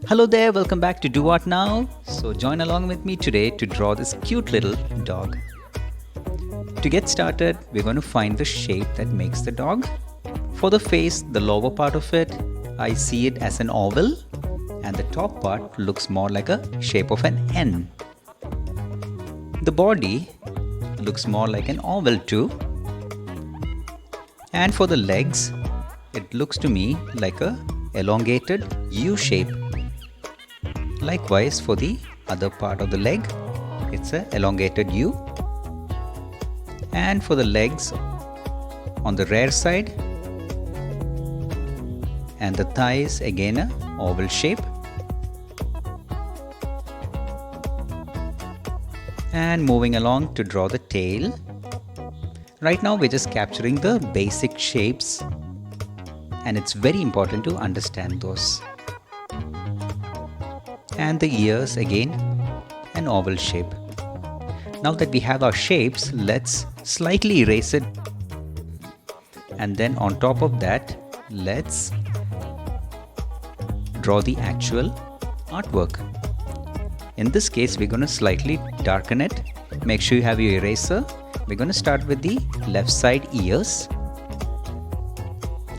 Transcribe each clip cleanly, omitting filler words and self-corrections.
Hello there, welcome back to Do What Now. So join along with me today to draw this cute little dog. To get started, we're going to find the shape that makes the dog. For the face, the lower part of it, I see it as an oval, and the top part looks more like a shape of an N. The body looks more like an oval too. And for the legs, it looks to me like a elongated U shape. Likewise, for the other part of the leg, it's a elongated U. And for the legs on the rear side, and the thighs, again a oval shape. And moving along to draw the tail. Right now we're just capturing the basic shapes, and it's very important to understand those. And the ears, again an oval shape. Now that we have our shapes, let's slightly erase it, and then on top of that let's draw the actual artwork. In this case, we're going to slightly darken it. Make sure you have your eraser. We're going to start with the left side ears,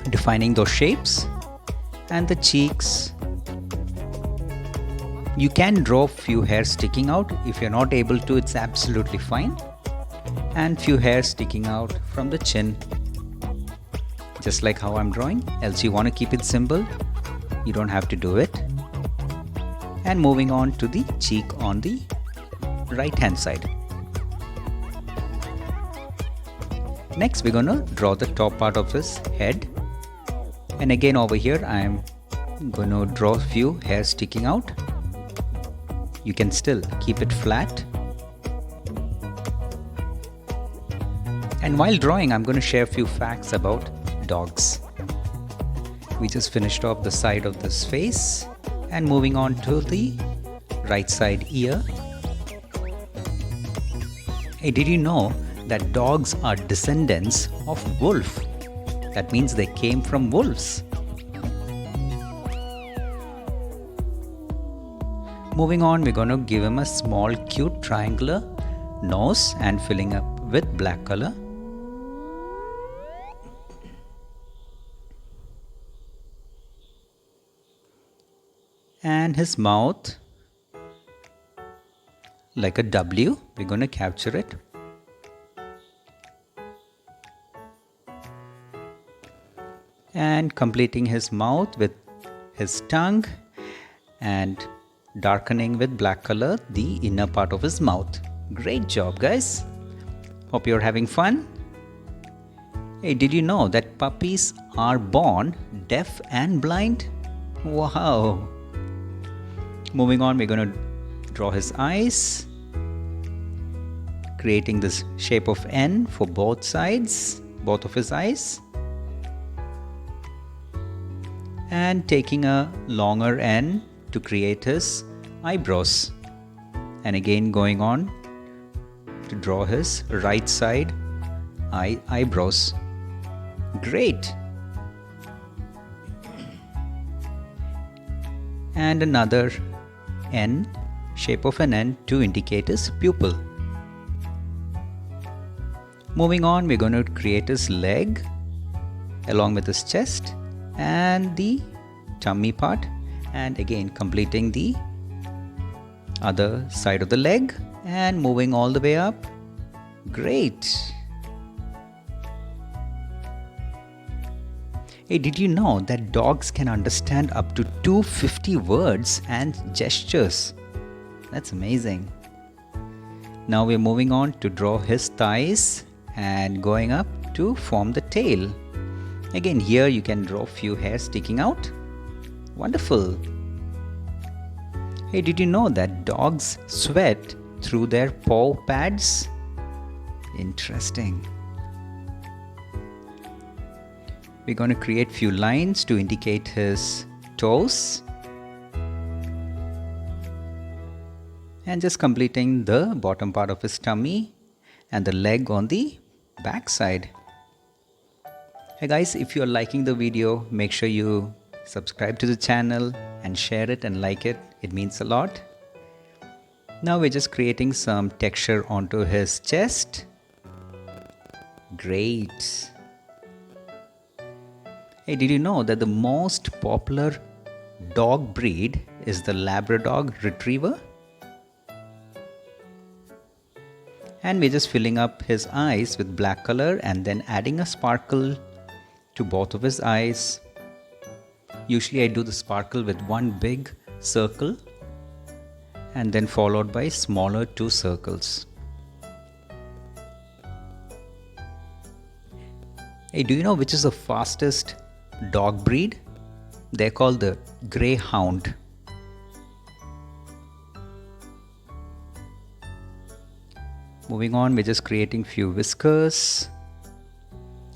defining those shapes, and the cheeks. You can draw few hairs sticking out. If you're not able to, it's absolutely fine. And few hairs sticking out from the chin, just like how I'm drawing. Else you want to keep it simple, you don't have to do it. And moving on to the cheek on the right hand side. Next, we're going to draw the top part of his head. And again over here, I'm going to draw a few hairs sticking out. You can still keep it flat. And while drawing, I'm going to share a few facts about dogs. We just finished off the side of this face, and moving on to the right side ear. Hey, did you know that dogs are descendants of wolf? That means they came from wolves. Moving on, we're going to give him a small cute triangular nose and filling up with black color. And his mouth, like a W, we're going to capture it. And completing his mouth with his tongue, and darkening with black color the inner part of his mouth. Great job, guys. Hope you're having fun. Hey, did you know that puppies are born deaf and blind? Wow. Moving on, we're going to draw his eyes, creating this shape of N for both sides, both of his eyes, and taking a longer N to create his eyebrows, and again going on to draw his right side eyebrows. Great. And another N, shape of an N to indicate his pupil. Moving on, we're going to create his leg along with his chest and the tummy part, and again completing the other side of the leg and moving all the way up. Great. Hey, did you know that dogs can understand up to 250 words and gestures? That's amazing. Now we're moving on to draw his thighs and going up to form the tail. Again, here you can draw few hairs sticking out. Wonderful. Hey, did you know that dogs sweat through their paw pads? Interesting. We're going to create few lines to indicate his toes. And just completing the bottom part of his tummy and the leg on the back side. Hey guys, if you're liking the video, make sure you subscribe to the channel and share it and like it. It means a lot. Now we're just creating some texture onto his chest. Great. Hey, did you know that the most popular dog breed is the Labrador Retriever? And we're just filling up his eyes with black color and then adding a sparkle to both of his eyes. Usually I do the sparkle with one big circle and then followed by smaller 2 circles. Hey, do you know which is the fastest dog breed? They're called the Greyhound. Moving on, we're just creating few whiskers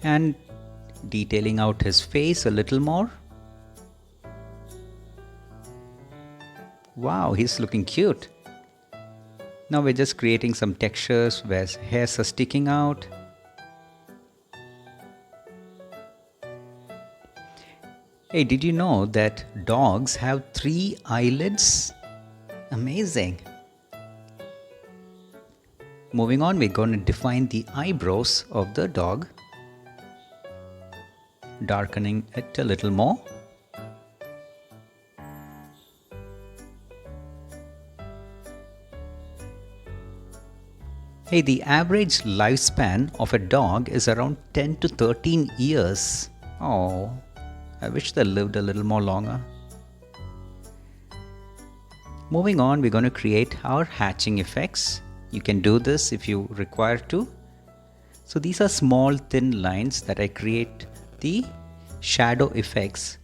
and detailing out his face a little more. Wow, he's looking cute. Now we're just creating some textures where hairs are sticking out. Hey, did you know that dogs have 3 eyelids? Amazing. Moving on, we're going to define the eyebrows of the dog, darkening it a little more. Hey, the average lifespan of a dog is around 10 to 13 years. Oh, I wish they lived a little more longer. Moving on, we're going to create our hatching effects. You can do this if you require to. So these are small thin lines that I create the shadow effects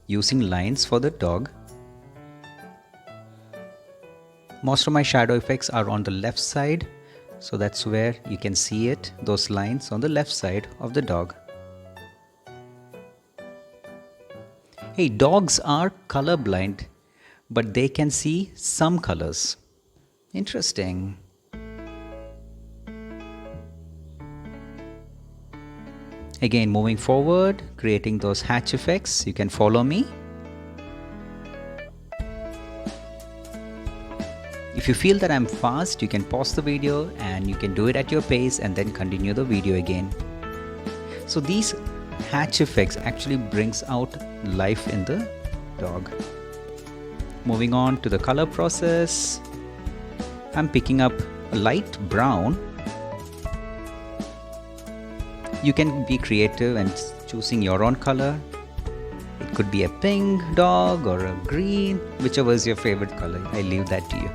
using lines for the dog. Most of my shadow effects are on the left side. So that's where you can see it, those lines on the left side of the dog. Hey, dogs are colorblind, but they can see some colors. Interesting. Again, moving forward, creating those hatch effects. You can follow me. If you feel that I'm fast, you can pause the video and you can do it at your pace and then continue the video again. So these hatch effects actually brings out life in the dog. Moving on to the color process. I'm picking up a light brown. You can be creative and choosing your own color. It could be a pink dog or a green, whichever is your favorite color. I leave that to you.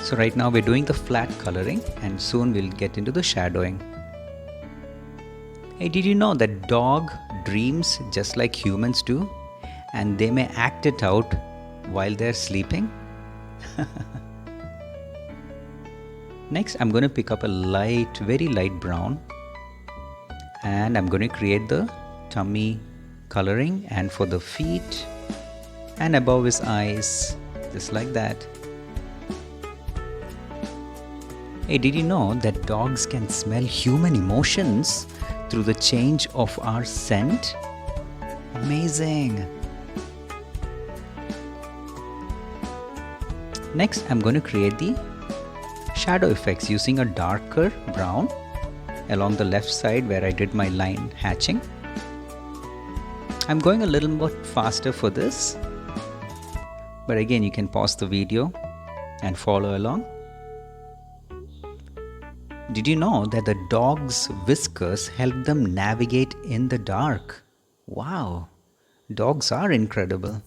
So right now we're doing the flat coloring and soon we'll get into the shadowing. Hey, did you know that dog dreams just like humans do? And they may act it out while they're sleeping? Next, I'm going to pick up a light, very light brown. And I'm going to create the tummy coloring and for the feet and above his eyes, just like that. Hey, did you know that dogs can smell human emotions through the change of our scent? Amazing! Next, I'm going to create the shadow effects using a darker brown along the left side where I did my line hatching. I'm going a little bit faster for this, but again, you can pause the video and follow along. Did you know that the dog's whiskers help them navigate in the dark? Wow, dogs are incredible.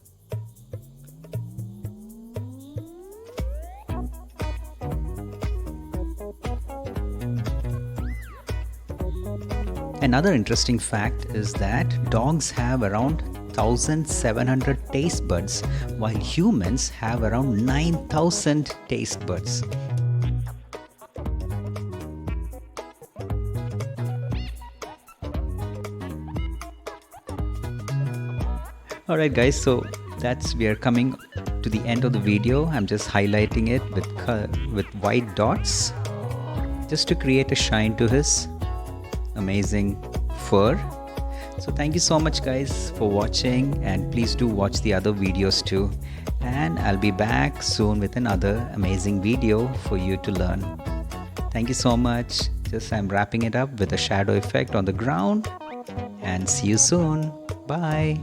Another interesting fact is that dogs have around 1,700 taste buds, while humans have around 9,000 taste buds. Alright guys, so we are coming to the end of the video. I'm just highlighting it with white dots. just to create a shine to his amazing fur. So thank you so much guys for watching, and please do watch the other videos too, and I'll be back soon with another amazing video for you to learn. Thank you so much. Just I'm wrapping it up with a shadow effect on the ground, and see you soon. Bye.